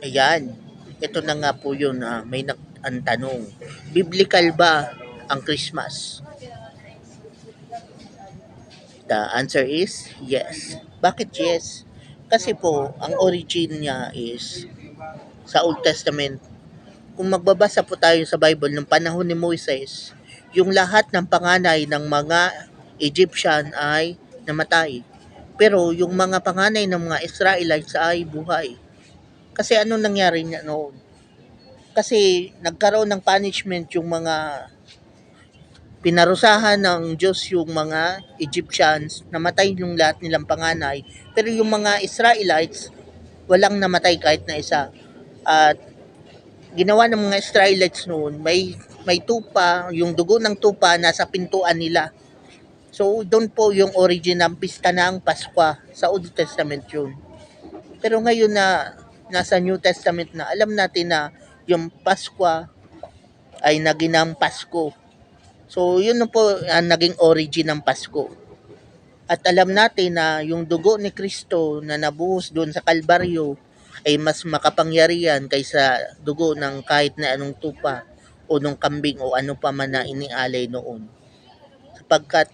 Ayan, ito na nga po yun, may ang tanong. Biblical ba ang Christmas? The answer is yes. Bakit yes? Kasi po, ang origin niya is sa Old Testament. Kung magbabasa po tayo sa Bible ng panahon ni Moises, yung lahat ng panganay ng mga Egyptian ay namatay. Pero yung mga panganay ng mga Israelites ay buhay. Kasi ano nangyari niya noon? Kasi nagkaroon ng punishment yung mga pinarusahan ng Diyos yung mga Egyptians, namatay yung lahat nilang panganay. Pero yung mga Israelites, walang namatay kahit na isa. At ginawa ng mga Israelites noon, may tupa, yung dugo ng tupa nasa pintuan nila. So doon po yung origin ng pista ng Pasko sa Old Testament yun. Pero ngayon na nasa New Testament na, alam natin na yung Pasko ay naginang Pasko. So yun na po ang naging origin ng Pasko. At alam natin na yung dugo ni Kristo na nabuhos doon sa Kalbaryo ay mas makapangyarihan kaysa dugo ng kahit na anong tupa o nung kambing o ano pa man na inialay noon. Sapagkat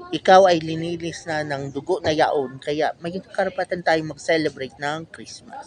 ikaw ay linilis na ng dugo na yaon, kaya may karapatan tayong mag-celebrate ng Christmas.